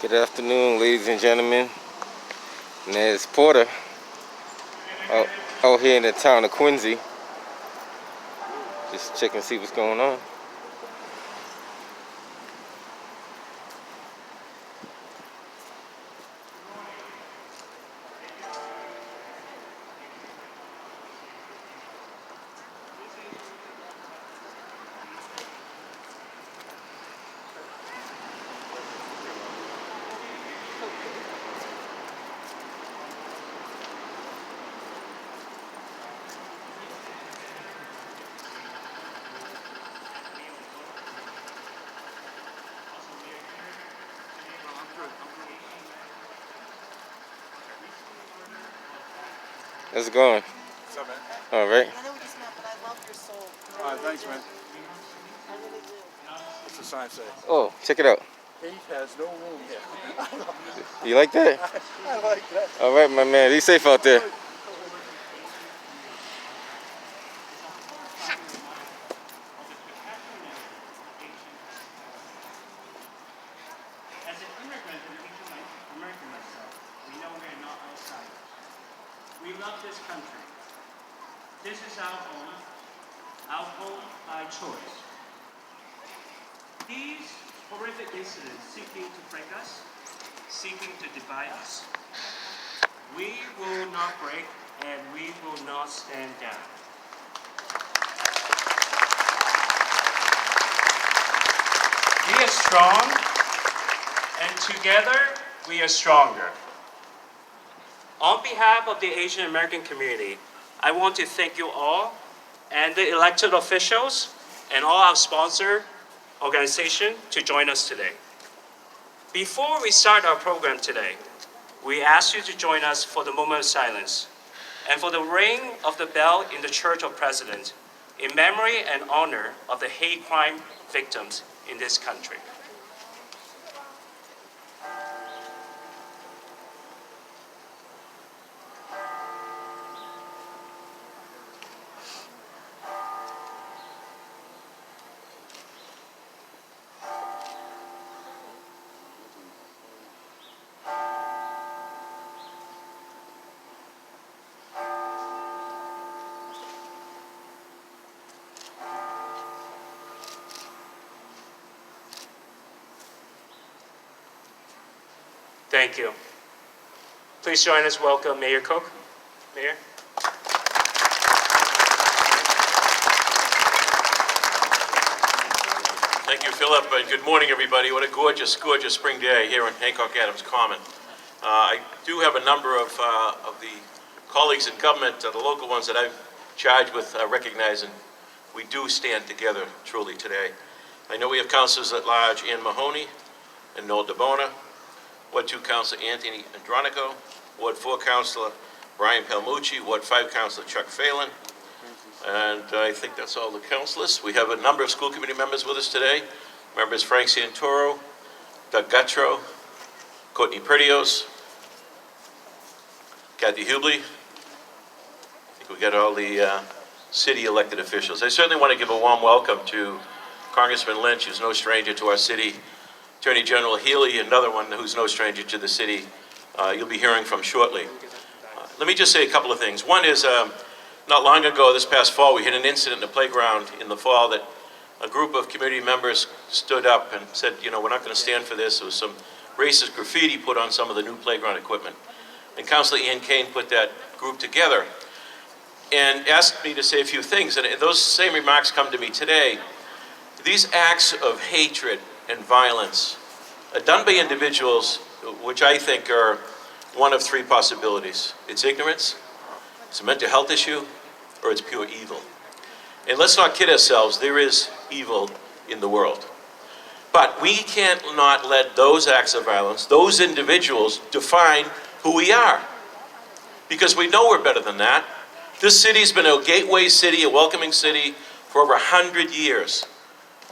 Good afternoon, ladies and gentlemen. And there's Porter out here in the town of Quincy. Just checking to see what's going on. How's it going? What's up, man? All right. I know we just met, but I love your soul. All right, thanks, man. I really do. What's the sign say? Oh, check it out. Hate has no room here. You like that? I like that. All right, my man. Be safe out there. As an immigrant and American myself, we know we are not outsiders. We love this country. This is our home by choice. These horrific incidents seeking to break us, seeking to divide us. We will not break and we will not stand down. We are strong, and together we are stronger. On behalf of the Asian American community, I want to thank you all and the elected officials and all our sponsor organizations to join us today. Before we start our program today, we ask you to join us for the moment of silence and for the ring of the bell in the Church of President in memory and honor of the hate crime victims in this country. Thank you. Please join us. Welcome Mayor Cook. Mayor. Thank you, Philip, and good morning, everybody. What a gorgeous, gorgeous spring day here in Hancock Adams Common. I do have a number of the colleagues in government, the local ones that I'm charged with recognizing. We do stand together truly today. I know we have councilors at large, Ann Mahoney and Noel DeBona, Ward 2 Councilor Anthony Andronico, Ward 4 Councilor Brian Palmucci, Ward 5 Councilor Chuck Phelan, and I think that's all the councilors. We have a number of school committee members with us today. Members Frank Santoro, Doug Gutrow, Courtney Perdios, Kathy Hubley. I think we got all the city elected officials. I certainly want to give a warm welcome to Congressman Lynch, who's no stranger to our city, Attorney General Healy, another one who's no stranger to the city, you'll be hearing from shortly. Let me just say a couple of things. One is, not long ago, this past fall, we had an incident in the playground in the fall that a group of community members stood up and said, you know, we're not going to stand for this. There was some racist graffiti put on some of the new playground equipment. And Councilor Ian Kane put that group together and asked me to say a few things. And those same remarks come to me today. These acts of hatred and violence are done by individuals which I think are one of three possibilities. It's ignorance, it's a mental health issue, or it's pure evil. And let's not kid ourselves, there is evil in the world. But we can't not let those acts of violence, those individuals, define who we are. Because we know we're better than that. This city's been a gateway city, a welcoming city for over 100 years.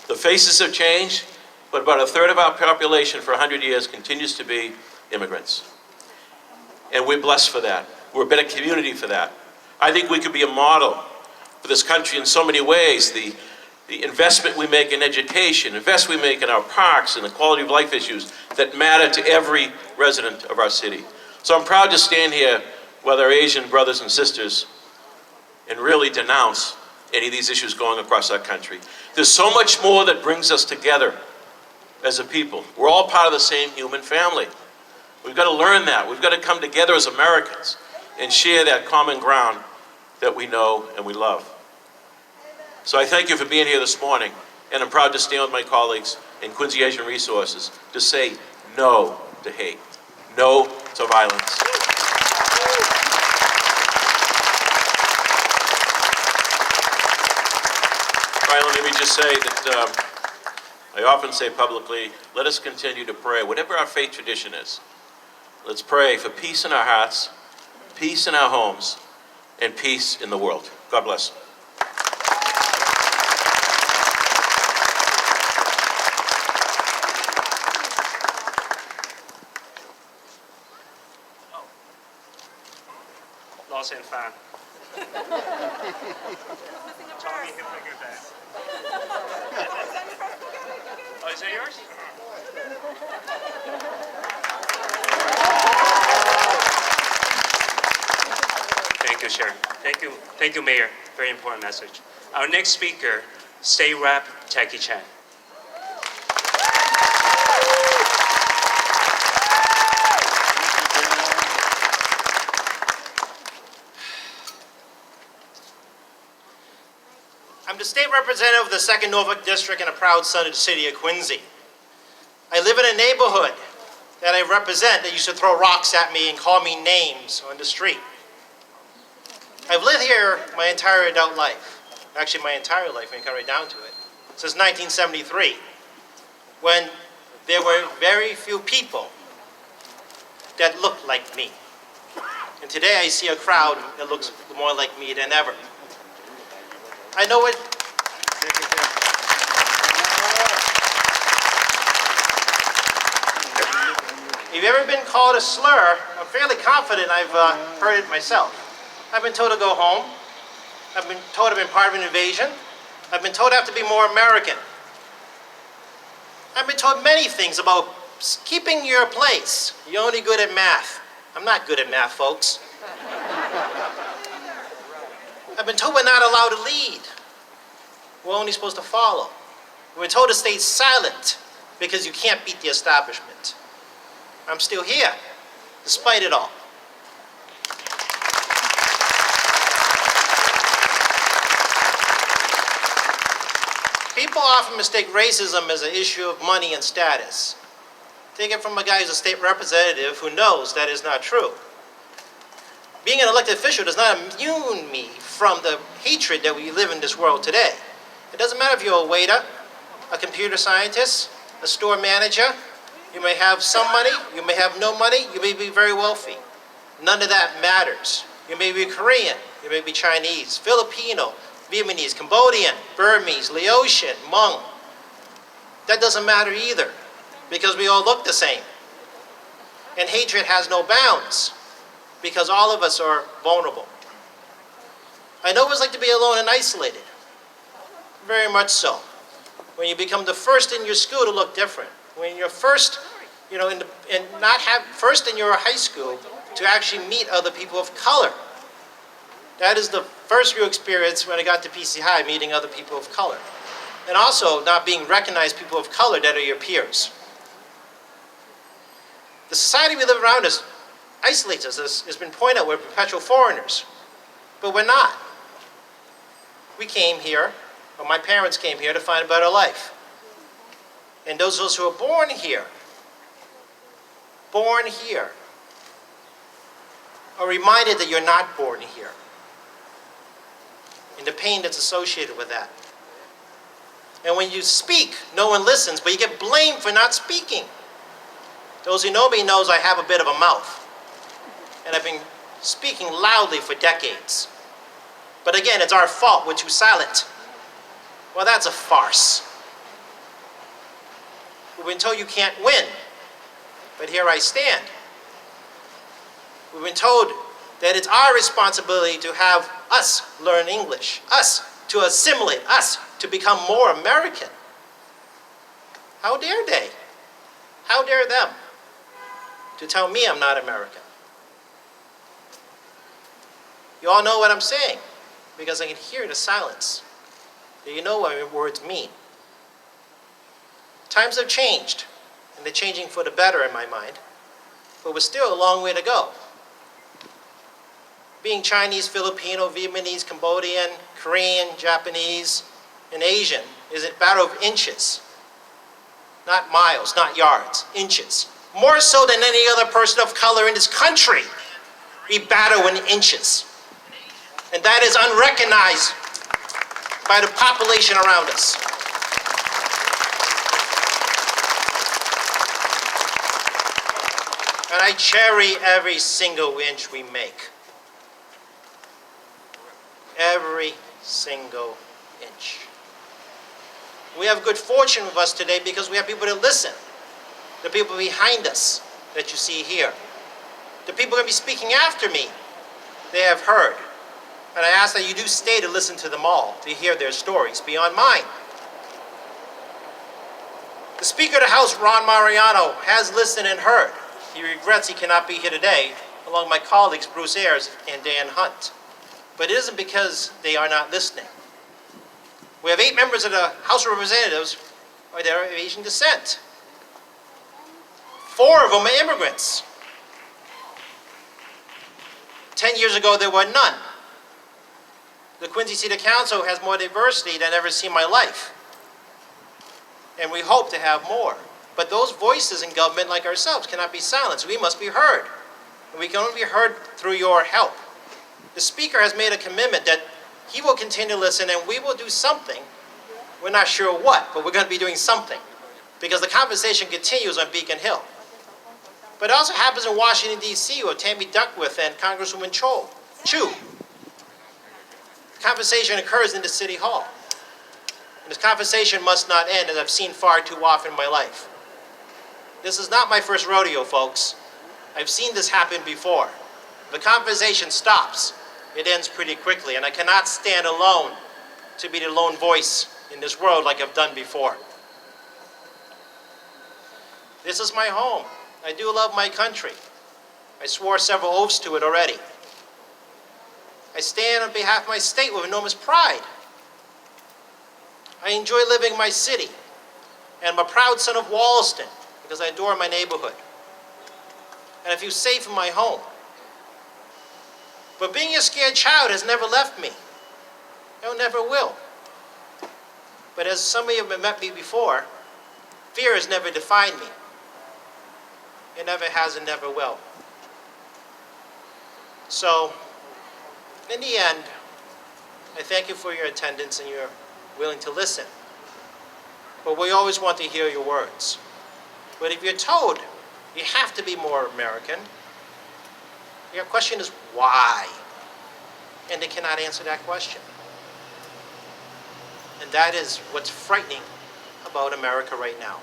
The faces have changed, but about a third of our population for 100 years continues to be immigrants. And we're blessed for that. We're a better community for that. I think we could be a model for this country in so many ways. The the investment we make in education, investment we make in our parks and the quality of life issues that matter to every resident of our city. So I'm proud to stand here with our Asian brothers and sisters and really denounce any of these issues going across our country. There's so much more that brings us together as a people. We're all part of the same human family. We've got to learn that. We've got to come together as Americans and share that common ground that we know and we love. So I thank you for being here this morning, and I'm proud to stand with my colleagues in Quincy Asian Resources to say no to hate, no to violence. Finally, let me just say that I often say publicly, let us continue to pray, whatever our faith tradition is. Let's pray for peace in our hearts, peace in our homes, and peace in the world. God bless. Lost and found. Tommy Hilfiger bag. Oh, is that yours? Thank you, Sharon. Thank you, Mayor. Very important message. Our next speaker, State Rep Jackie Chan. I'm the state representative of the 2nd Norfolk District and a proud son of the city of Quincy. I live in a neighborhood that I represent that used to throw rocks at me and call me names on the street. I've lived here my entire adult life, actually my entire life when you come right down to it, since 1973, when there were very few people that looked like me. And today I see a crowd that looks more like me than ever. I know it. If you've ever been called a slur, I'm fairly confident I've heard it myself. I've been told to go home. I've been told I've been part of an invasion. I've been told I have to be more American. I've been told many things about keeping your place. You're only good at math. I'm not good at math, folks. I've been told we're not allowed to lead. We're only supposed to follow. We're told to stay silent because you can't beat the establishment. I'm still here, despite it all. People often mistake racism as an issue of money and status. Take it from a guy who's a state representative who knows that is not true. Being an elected official does not immune me from the hatred that we live in this world today. It doesn't matter if you're a waiter, a computer scientist, a store manager. You may have some money, you may have no money, you may be very wealthy. None of that matters. You may be Korean, you may be Chinese, Filipino, Vietnamese, Cambodian, Burmese, Laotian, Hmong. That doesn't matter either, because we all look the same. And hatred has no bounds, because all of us are vulnerable. I know what it's like to be alone and isolated. Very much so. When you become the first in your school to look different. When you're first, first in your high school to actually meet other people of color. That is the first real experience when I got to PC High, meeting other people of color. And also not being recognized people of color that are your peers. The society we live around us isolates us. As has been pointed out, we're perpetual foreigners. But we're not. We came here, or my parents came here to find a better life. And those of us who are born here, are reminded that you're not born here. And the pain that's associated with that. And when you speak, no one listens, but you get blamed for not speaking. Those who know me knows I have a bit of a mouth. And I've been speaking loudly for decades. But again, it's our fault, we're too silent. Well, that's a farce. We've been told you can't win, but here I stand. We've been told that it's our responsibility to have us learn English, us to assimilate, us to become more American. How dare they? How dare them to tell me I'm not American? You all know what I'm saying because I can hear the silence. You know what my words mean. Times have changed, and they're changing for the better in my mind, but we're still a long way to go. Being Chinese, Filipino, Vietnamese, Cambodian, Korean, Japanese, and Asian is a matter of inches. Not miles, not yards, inches. More so than any other person of color in this country, we battle in inches. And that is unrecognized by the population around us. And I cherish every single inch we make. Every single inch. We have good fortune with us today because we have people that listen. The people behind us that you see here. The people going to be speaking after me, they have heard. And I ask that you do stay to listen to them all, to hear their stories beyond mine. The Speaker of the House, Ron Mariano, has listened and heard. He regrets he cannot be here today, along with my colleagues Bruce Ayers and Dan Hunt. But it isn't because they are not listening. We have 8 members of the House of Representatives who are of Asian descent. 4 of them are immigrants. 10 years ago, there were none. The Quincy City Council has more diversity than I've ever seen in my life. And we hope to have more. But those voices in government like ourselves cannot be silenced. We must be heard. And we can only be heard through your help. The Speaker has made a commitment that he will continue to listen and we will do something. We're not sure what, but we're going to be doing something. Because the conversation continues on Beacon Hill. But it also happens in Washington, D.C. with Tammy Duckworth and Congresswoman Chu. Conversation occurs in the City Hall. And this conversation must not end, as I've seen far too often in my life. This is not my first rodeo, folks. I've seen this happen before. The conversation stops. It ends pretty quickly, and I cannot stand alone to be the lone voice in this world like I've done before. This is my home. I do love my country. I swore several oaths to it already. I stand on behalf of my state with enormous pride. I enjoy living in my city, and I'm a proud son of Wallaston because I adore my neighborhood. And I feel safe in my home. But being a scared child has never left me. It never will. But as some of you have met me before, fear has never defined me. It never has and never will. So, in the end, I thank you for your attendance and your willing to listen. But we always want to hear your words. But if you're told you have to be more American, your question is why? And they cannot answer that question. And that is what's frightening about America right now.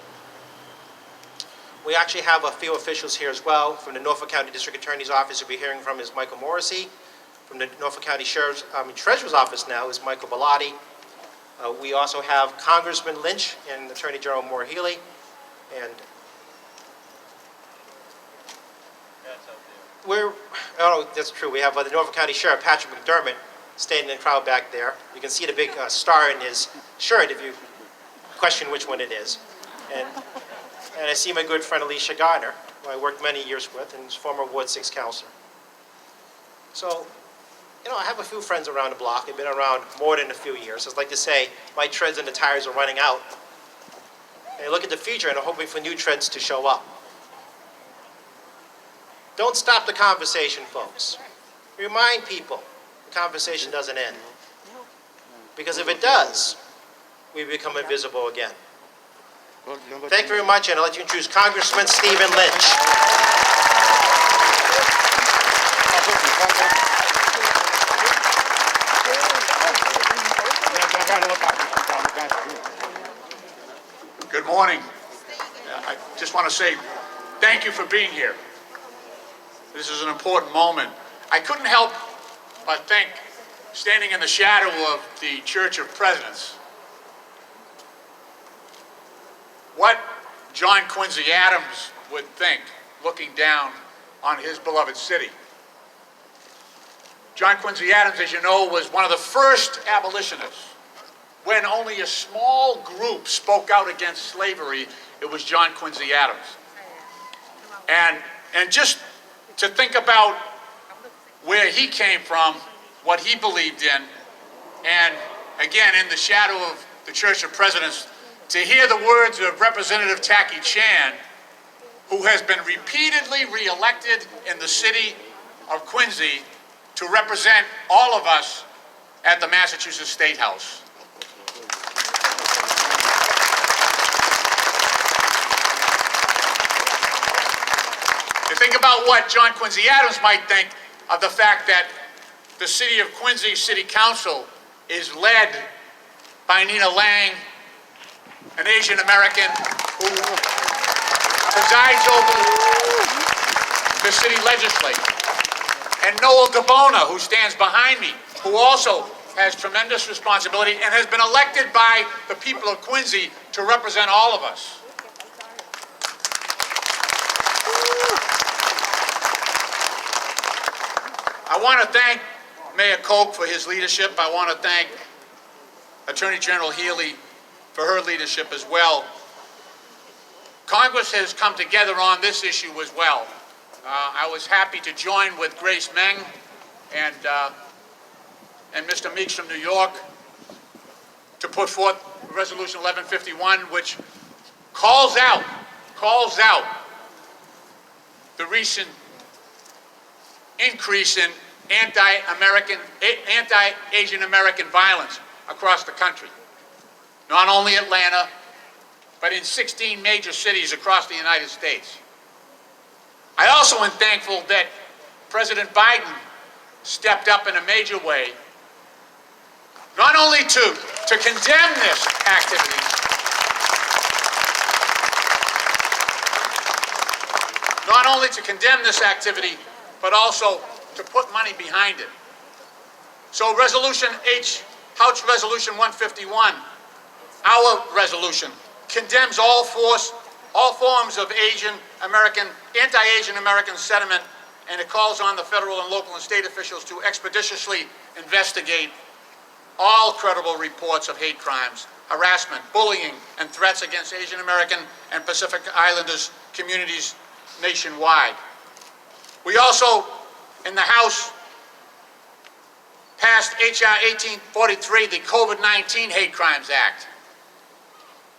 We actually have a few officials here as well. From the Norfolk County District Attorney's Office, we'll be hearing from is Michael Morrissey. From the Norfolk County Treasurer's Office now is Michael Bellotti. We also have Congressman Lynch and Attorney General Moore Healy. And that's true. We have the Norfolk County Sheriff Patrick McDermott standing in the crowd back there. You can see the big star in his shirt if you question which one it is. And I see my good friend Alicia Gardner, who I worked many years with, and is former Ward 6 counselor. So, I have a few friends around the block. They've been around more than a few years. I'd like to say my treads and the tires are running out. And I look at the future and I'm hoping for new treads to show up. Don't stop the conversation, folks. Remind people the conversation doesn't end. Because if it does, we become invisible again. Thank you very much, and I'd like to introduce Congressman Stephen Lynch. Good morning. I just want to say thank you for being here. This is an important moment. I couldn't help but think standing in the shadow of the Church of Presidents, what John Quincy Adams would think looking down on his beloved city. John Quincy Adams, as you know, was one of the first abolitionists. When only a small group spoke out against slavery, it was John Quincy Adams. And just to think about where he came from, what he believed in, and again, in the shadow of the Church of Presidents, to hear the words of Representative Tacky Chan, who has been repeatedly reelected in the city of Quincy to represent all of us at the Massachusetts State House. To think about what John Quincy Adams might think of the fact that the city of Quincy City Council is led by Nina Lang, an Asian American who presides over the city legislature, and Noel Gabona, who stands behind me, who also has tremendous responsibility and has been elected by the people of Quincy to represent all of us. I want to thank Mayor Koch for his leadership. I want to thank Attorney General Healy for her leadership as well. Congress has come together on this issue as well. I was happy to join with Grace Meng and Mr. Meeks from New York to put forth Resolution 1151, which calls out the recent increase in anti-Asian American violence across the country. Not only Atlanta, but in 16 major cities across the United States. I also am thankful that President Biden stepped up in a major way, not only to condemn this activity, but also to put money behind it. So House Resolution 151, our resolution, condemns all forms of anti-Asian American sentiment, and it calls on the federal and local and state officials to expeditiously investigate all credible reports of hate crimes, harassment, bullying, and threats against Asian American and Pacific Islanders communities nationwide. We also, in the House, passed H.R. 1843, the COVID-19 Hate Crimes Act,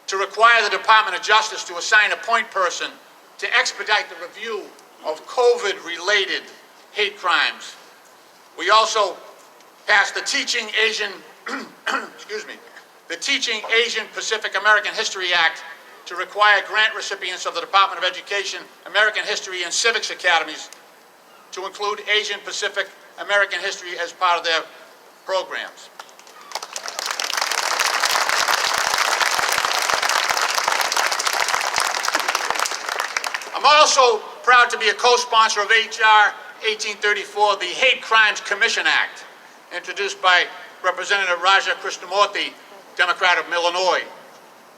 to require the Department of Justice to assign a point person to expedite the review of COVID-related hate crimes. We also passed the Teaching Asian Pacific American History Act to require grant recipients of the Department of Education, American History, and Civics Academies to include Asian Pacific American history as part of their programs. I'm also proud to be a co-sponsor of H.R. 1834, the Hate Crimes Commission Act, introduced by Representative Raja Krishnamurthy, Democrat of Illinois,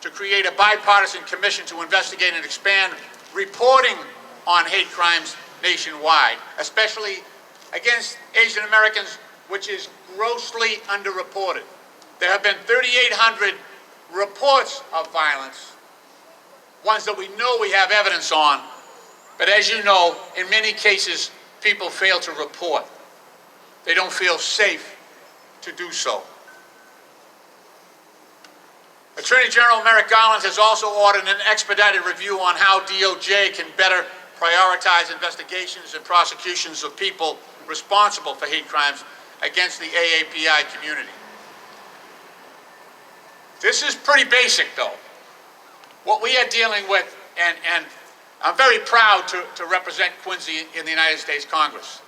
to create a bipartisan commission to investigate and expand reporting on hate crimes nationwide, especially against Asian Americans, which is grossly underreported. There have been 3,800 reports of violence, ones that we know we have evidence on, but as you know, in many cases, people fail to report. They don't feel safe to do so. Attorney General Merrick Garland has also ordered an expedited review on how DOJ can better prioritize investigations and prosecutions of people responsible for hate crimes against the AAPI community. This is pretty basic, though. What we are dealing with, and I'm very proud to represent Quincy in the United States Congress.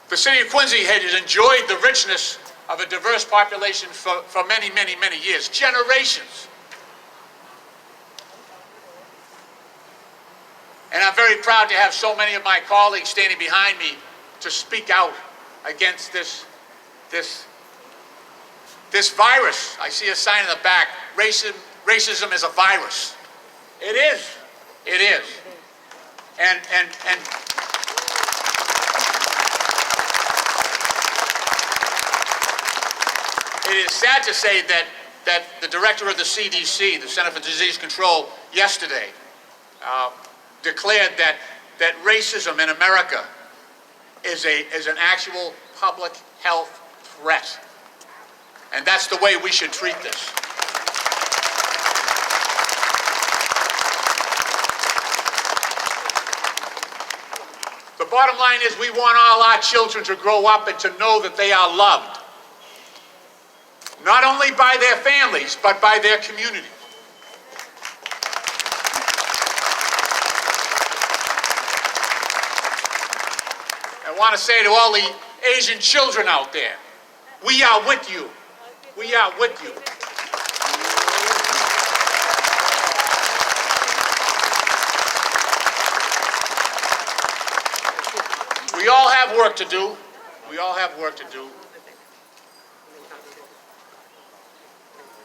The city of Quincy has enjoyed the richness of a diverse population for many, many, many years, generations. And I'm very proud to have so many of my colleagues standing behind me to speak out against this virus. I see a sign in the back, racism is a virus. It is. It is. And it is sad to say that the director of the CDC, the Center for Disease Control, yesterday declared that racism in America is an actual public health threat. And that's the way we should treat this. The bottom line is we want all our children to grow up and to know that they are loved. Not only by their families, but by their community. I want to say to all the Asian children out there, we are with you. We are with you. We all have work to do. We all have work to do.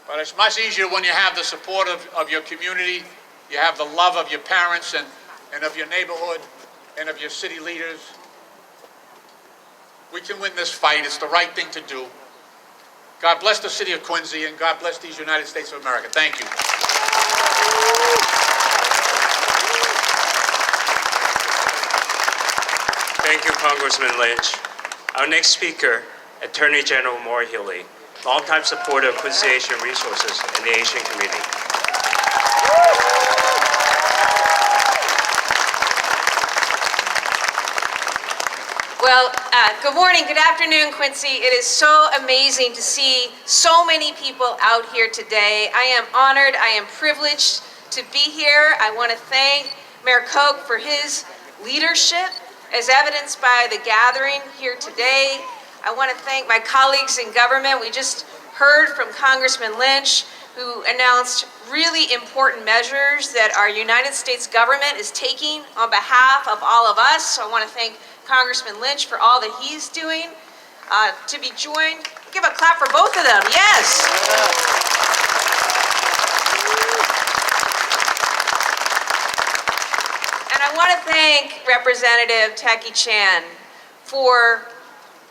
But it's much easier when you have the support of your community, you have the love of your parents and of your neighborhood and of your city leaders. We can win this fight. It's the right thing to do. God bless the city of Quincy, and God bless these United States of America. Thank you. Thank you, Congressman Lynch. Our next speaker, Attorney General Maura Healey, longtime supporter of Quincy Asian Resources and the Asian community. Well, good morning, good afternoon, Quincy. It is so amazing to see so many people out here today. I am honored, I am privileged to be here. I want to thank Mayor Koch for his leadership, as evidenced by the gathering here today. I want to thank my colleagues in government. We just heard from Congressman Lynch, who announced really important measures that our United States government is taking on behalf of all of us. So I want to thank Congressman Lynch for all that he's doing. To be joined, give a clap for both of them, yes. And I want to thank Representative Taki Chan for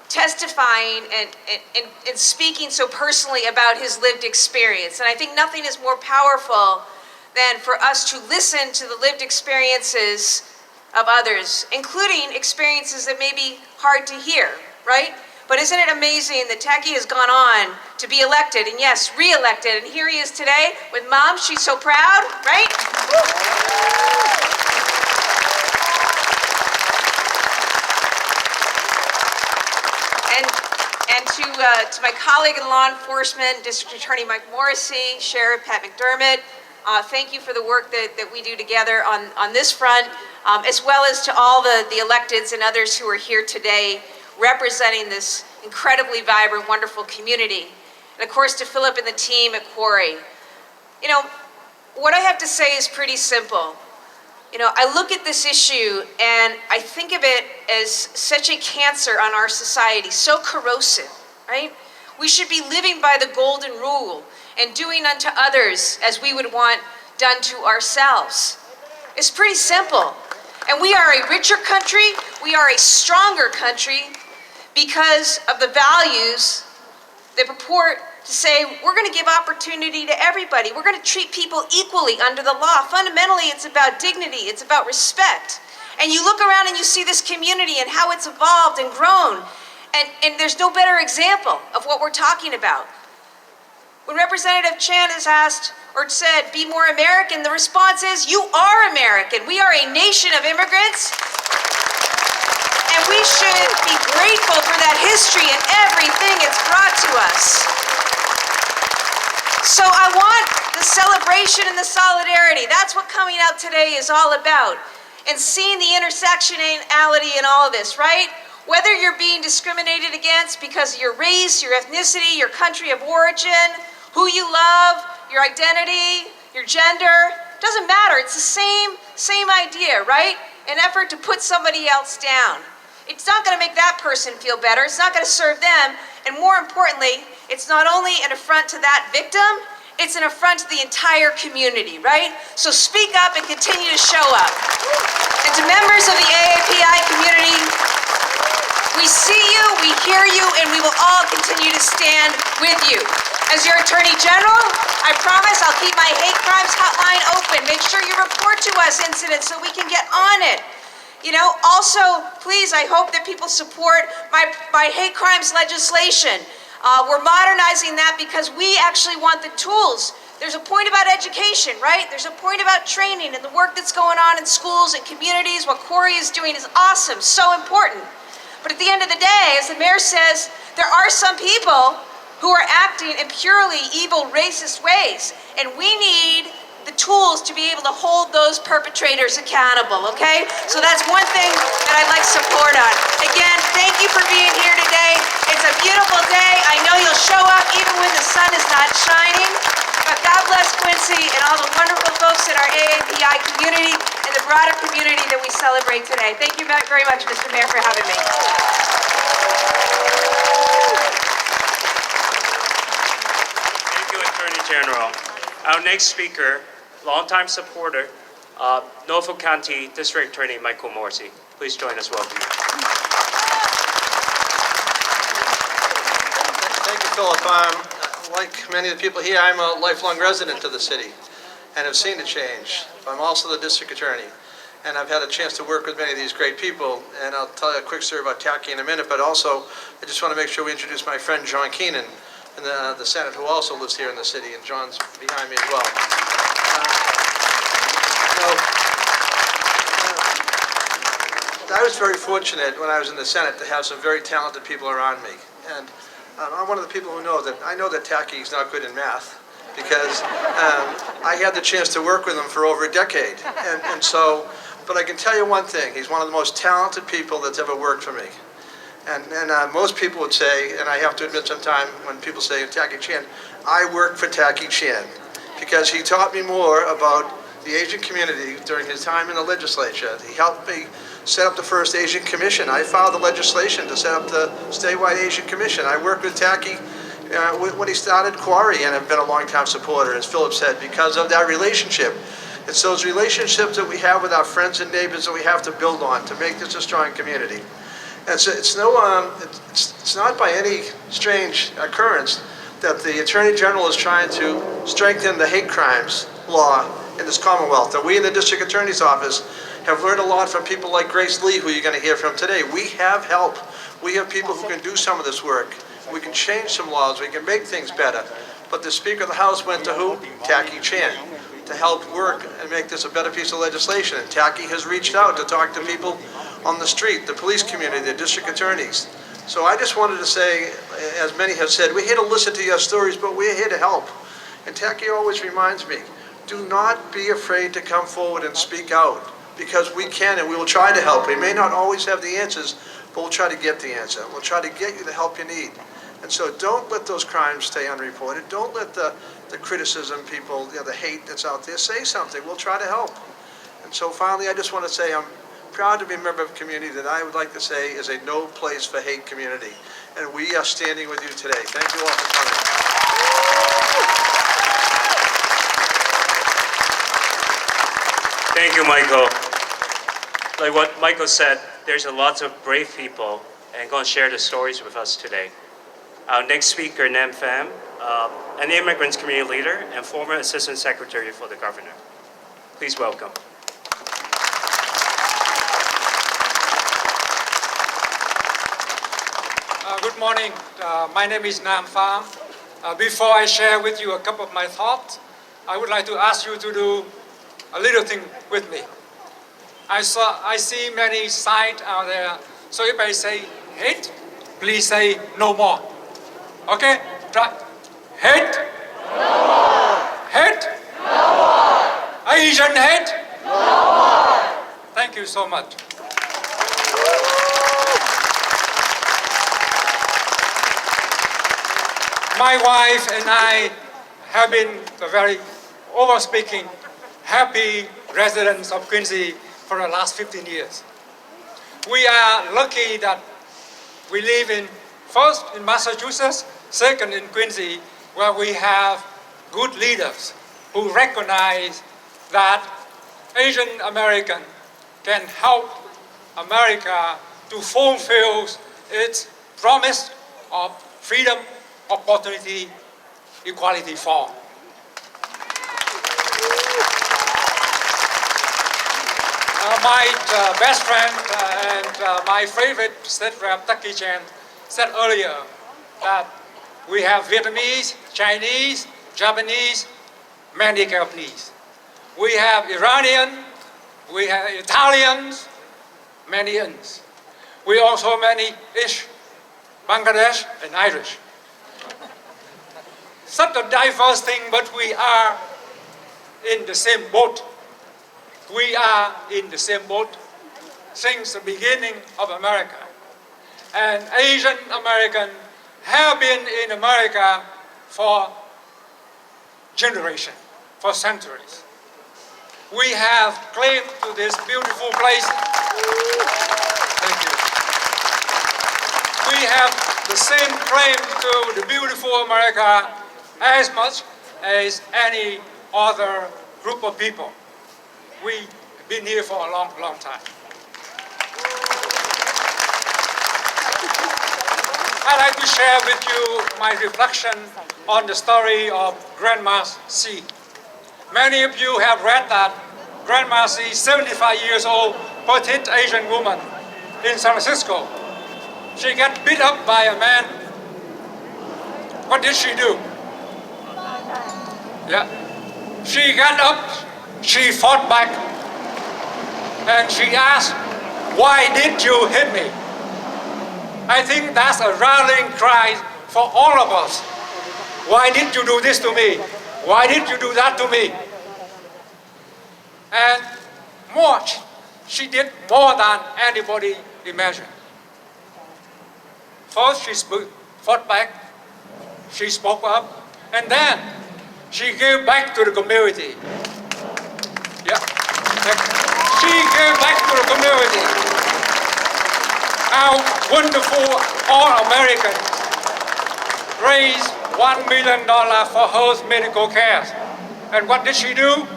testifying and speaking so personally about his lived experience. And I think nothing is more powerful than for us to listen to the lived experiences of others, including experiences that may be hard to hear, right? But isn't it amazing that Taki has gone on to be elected, and yes, re-elected, and here he is today with Mom. She's so proud, right? And to my colleague in law enforcement, District Attorney Mike Morrissey, Sheriff Pat McDermott, thank you for the work that we do together on this front, as well as to all the electeds and others who are here today representing this incredibly vibrant, wonderful community. And of course to Philip and the team at Quarry. You know, what I have to say is pretty simple. You know, I look at this issue and I think of it as such a cancer on our society, so corrosive, right? We should be living by the golden rule and doing unto others as we would want done to ourselves. It's pretty simple. And we are a richer country, we are a stronger country because of the values that purport to say we're going to give opportunity to everybody. We're going to treat people equally under the law. Fundamentally, it's about dignity, it's about respect. And you look around and you see this community and how it's evolved and grown. And there's no better example of what we're talking about. When Representative Chan is asked or said, be more American, the response is, you are American. We are a nation of immigrants. And we should be grateful for that history and everything it's brought to us. So I want the celebration and the solidarity. That's what coming out today is all about. And seeing the intersectionality in all of this, right? Whether you're being discriminated against because of your race, your ethnicity, your country of origin, who you love, your identity, your gender, doesn't matter. It's the same idea, right? An effort to put somebody else down. It's not going to make that person feel better. It's not going to serve them. And more importantly, it's not only an affront to that victim, it's an affront to the entire community, right? So speak up and continue to show up. And to members of the AAPI community, we see you, we hear you, and we will all continue to stand with you. As your Attorney General, I promise I'll keep my hate crimes hotline open. Make sure you report to us incidents so we can get on it. You know, also, please, I hope that people support my hate crimes legislation. We're modernizing that because we actually want the tools. There's a point about education, right? There's a point about training and the work that's going on in schools and communities. What Corey is doing is awesome, so important. But at the end of the day, as the mayor says, there are some people who are acting in purely evil, racist ways. And we need the tools to be able to hold those perpetrators accountable, okay? So that's one thing that I'd like support on. Again, thank you for being here today. It's a beautiful day. I know you'll show up even when the sun is not shining. But God bless Quincy and all the wonderful folks in our AAPI community and the broader community that we celebrate today. Thank you very much, Mr. Mayor, for having me. Thank you, Attorney General. Our next speaker, longtime supporter, Norfolk County District Attorney Michael Morrissey. Please join us. Welcome. Thank you, Philip. Like many of the people here, I'm a lifelong resident of the city and have seen the change. I'm also the district attorney, and I've had a chance to work with many of these great people, and I'll tell you a quick story about Tacky in a minute, but also I just want to make sure we introduce my friend John Keenan in the Senate, who also lives here in the city, and John's behind me as well. I was very fortunate when I was in the Senate to have some very talented people around me, and I'm one of the people who know that Tacky is not good in math, because I had the chance to work with him for over a decade, and so, but I can tell you one thing, he's one of the most talented people that's ever worked for me. And most people would say, and I have to admit sometimes when people say Tacky Chan, I worked for Tacky Chan, because he taught me more about the Asian community during his time in the legislature. He helped me set up the first Asian Commission. I filed the legislation to set up the statewide Asian Commission. I worked with Tacky when he started Quarry, and I've been a long-time supporter, as Philip said, because of that relationship. It's those relationships that we have with our friends and neighbors that we have to build on to make this a strong community. And so it's not by any strange occurrence that the Attorney General is trying to strengthen the hate crimes law in this Commonwealth. That we in the District Attorney's Office have learned a lot from people like Grace Lee, who you're going to hear from today. We have help. We have people who can do some of this work. We can change some laws. We can make things better. But the Speaker of the House went to who? Tacky Chan, to help work and make this a better piece of legislation. And Tacky has reached out to talk to people on the street, the police community, the district attorneys. So I just wanted to say, as many have said, we're here to listen to your stories, but we're here to help. And Tacky always reminds me, do not be afraid to come forward and speak out, because we can and we will try to help. We may not always have the answers, but we'll try to get the answer. We'll try to get you the help you need. And so don't let those crimes stay unreported. Don't let the criticism, people, the hate that's out there, say something. We'll try to help. And so finally, I just want to say I'm proud to be a member of a community that I would like to say is a no place for hate community. And we are standing with you today. Thank you all for coming. Thank you, Michael. Like what Michael said, there's a lot of brave people and going to share the stories with us today. Our next speaker, Nam Pham, an immigrant community leader and former Assistant Secretary for the Governor. Please welcome. Good morning. My name is Nam Pham. Before I share with you a couple of my thoughts, I would like to ask you to do a little thing with me. I see many signs out there. So if I say hate, please say no more. Okay? Try. Hate. No more. Hate. No more. Asian hate. No more. Thank you so much. My wife and I have been very over-speaking, happy residents of Quincy for the last 15 years. We are lucky that we live first in Massachusetts, second in Quincy, where we have good leaders who recognize that Asian American can help America to fulfill its promise of freedom, opportunity, equality for all. My best friend and my favorite state rep, Taki Chen, said earlier that we have Vietnamese, Chinese, Japanese, many Japanese. We have Iranian, we have Italians, many Indians. We also have many Ish, Bangladesh, and Irish. Such a diverse thing, but we are in the same boat. We are in the same boat since the beginning of America. And Asian Americans have been in America for generations, for centuries. We have claim to this beautiful place. Thank you. We have the same claim to the beautiful America as much as any other group of people. We've been here for a long, long time. I'd like to share with you my reflection on the story of Grandma C. Many of you have read that Grandma C, 75 years old, petite Asian woman in San Francisco. She got beat up by a man. What did she do? Yeah. She got up, she fought back, and she asked, "Why did you hit me?" I think that's a rallying cry for all of us. Why did you do this to me? Why did you do that to me? And more, she did more than anybody imagined. First, she fought back, she spoke up, and then she gave back to the community. Yeah. She gave back to the community. Our wonderful All-Americans raised $1 million for her medical care. And what did she do?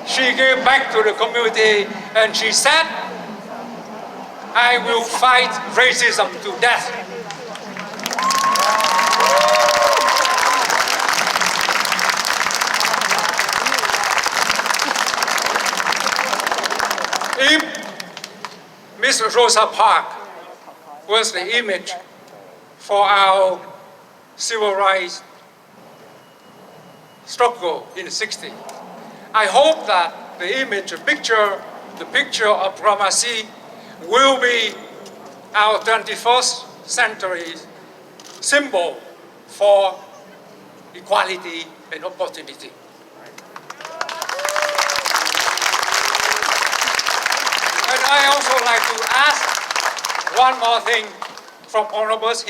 She gave back to the community and she said, "I will fight racism to death." If Miss Rosa Parks was the image for our civil rights struggle in the 60s, I hope that the image, the picture of Grandma C will be our 21st century symbol for equality and opportunity. And I also like to ask one more thing from all of us here.